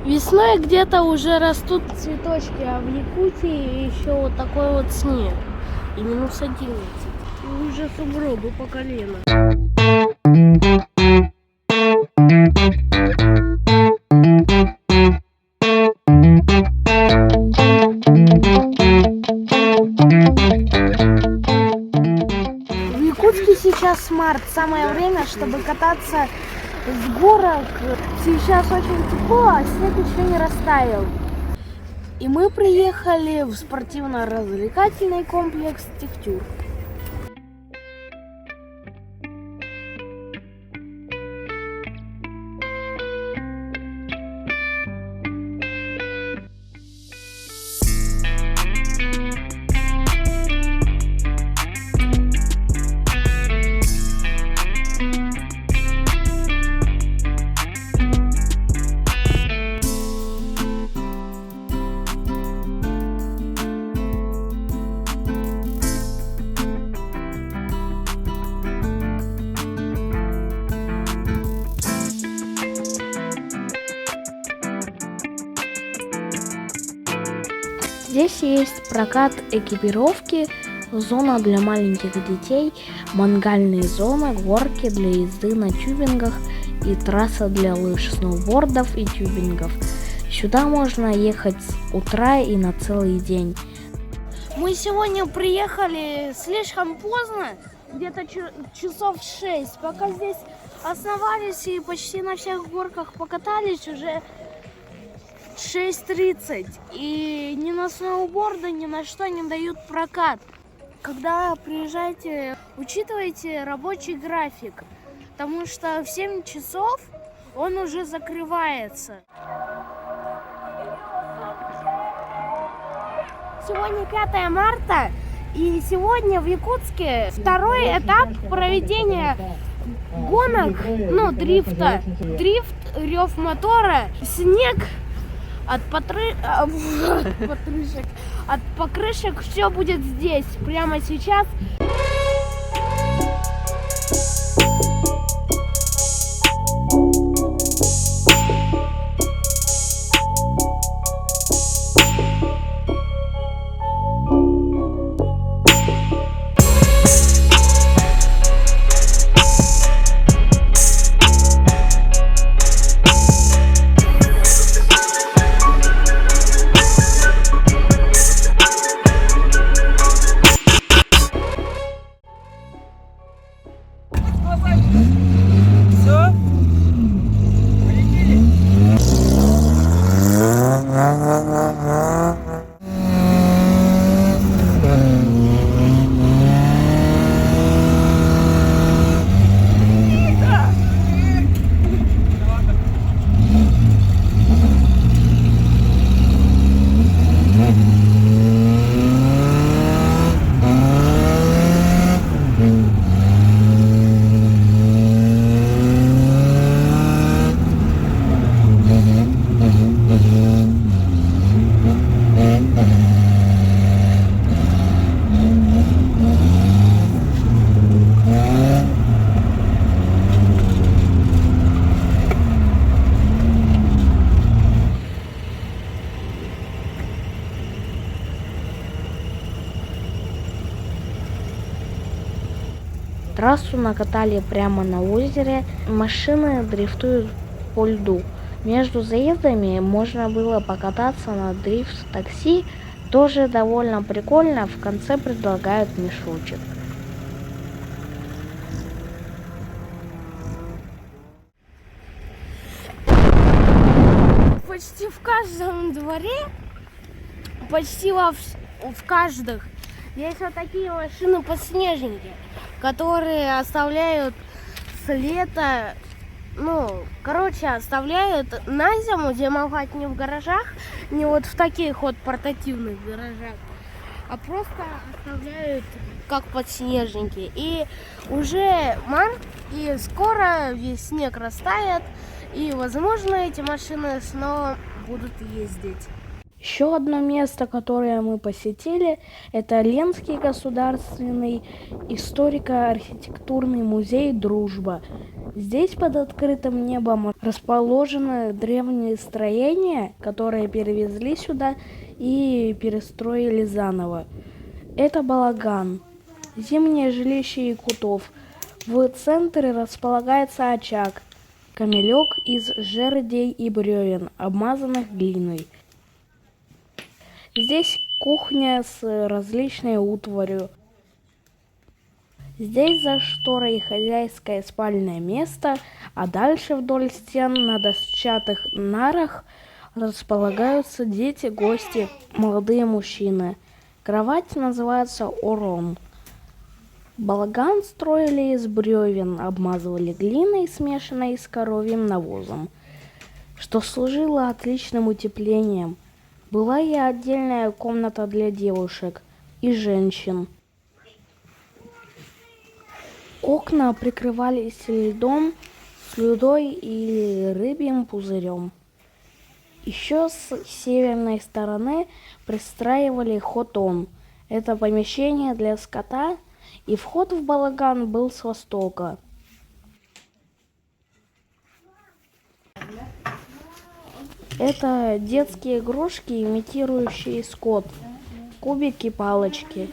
Весной где-то уже растут цветочки, а в Якутии еще вот такой вот снег. И минус 11. И уже сугробы по колено. В Якутске сейчас март, самое время, чтобы кататься с горок. Сейчас очень тепло, а снег еще не растаял. И мы приехали в спортивно-развлекательный комплекс «Техтюр». Здесь есть прокат экипировки, зона для маленьких детей, мангальные зоны, горки для езды на тюбингах и трасса для лыж, сноубордов и тюбингов. Сюда можно ехать с утра и на целый день. Мы сегодня приехали слишком поздно, где-то часов 6. Пока здесь основались и почти на всех горках покатались, уже 6:30, и ни на сноуборды, ни на что не дают прокат. Когда приезжаете, учитывайте рабочий график, потому что в 7 часов он уже закрывается. Сегодня 5 марта, и сегодня в Якутске второй этап проведения гонок, дрифта. Дрифт, рев мотора, снег от покрышек, все будет здесь, прямо сейчас. Трассу накатали прямо на озере, машины дрифтуют по льду. Между заездами можно было покататься на дрифт-такси, тоже довольно прикольно, в конце предлагают мешочек. Почти в каждом дворе, почти в каждых, есть вот такие машины-подснежники, которые оставляют с лета, оставляют на зиму зимовать не в гаражах, не вот в таких вот портативных гаражах, а просто оставляют как подснежники. И уже март, и скоро весь снег растает, и, возможно, эти машины снова будут ездить. Еще одно место, которое мы посетили, это Ленский государственный историко-архитектурный музей «Дружба». Здесь под открытым небом расположены древние строения, которые перевезли сюда и перестроили заново. Это балаган, зимнее жилище якутов. В центре располагается очаг, камелек из жердей и бревен, обмазанных глиной. Здесь кухня с различной утварью. Здесь за шторой хозяйское спальное место, а дальше вдоль стен на дощатых нарах располагаются дети, гости, молодые мужчины. Кровать называется орон. Балаган строили из бревен, обмазывали глиной, смешанной с коровьим навозом, что служило отличным утеплением. Была и отдельная комната для девушек и женщин. Окна прикрывались льдом, слюдой или рыбьим пузырем. Еще с северной стороны пристраивали хотон. Это помещение для скота, и вход в балаган был с востока. Это детские игрушки, имитирующие скот, кубики, палочки.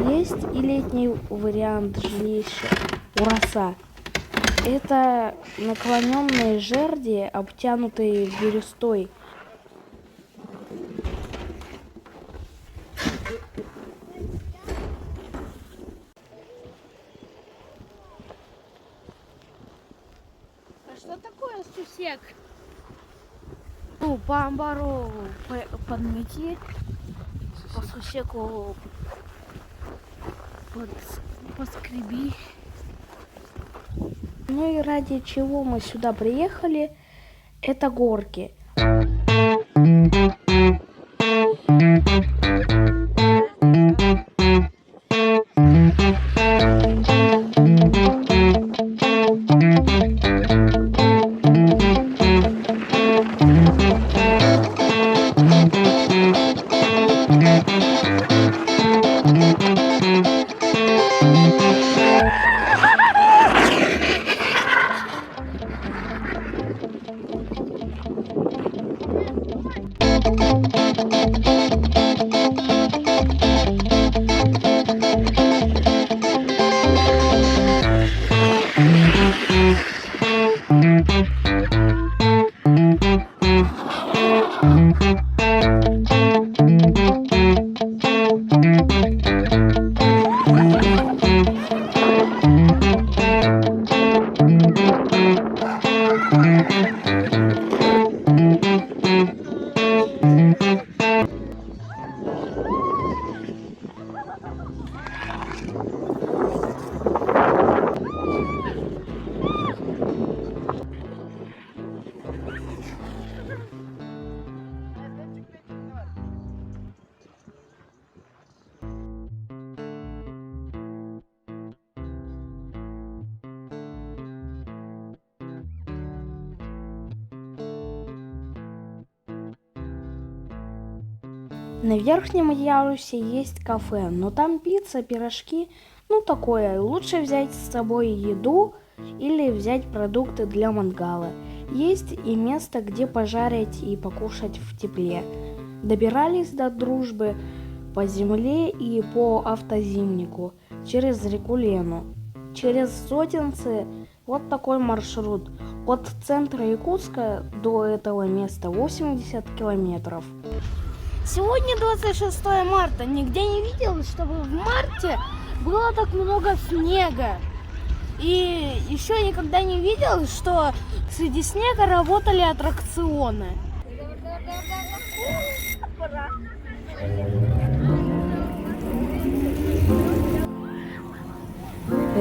Есть и летний вариант жилища ураса. Это наклоненные жерди, обтянутые берестой. А что такое сусек? Ну, по амбару подмети, по сусеку поскреби. Ну и ради чего мы сюда приехали, это горки. На верхнем ярусе есть кафе, но там пицца, пирожки, ну такое. Лучше взять с собой еду или взять продукты для мангала. Есть и место, где пожарить и покушать в тепле. Добирались до Дружбы по земле и по автозимнику через реку Лену. Через Сотенцы вот такой маршрут. От центра Якутска до этого места 80 километров. Сегодня 26 марта. Нигде не видел, чтобы в марте было так много снега. И еще никогда не видел, что среди снега работали аттракционы.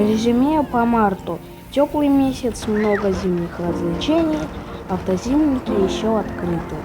Резюме по марту. Теплый месяц, много зимних развлечений, автозимники еще открыты.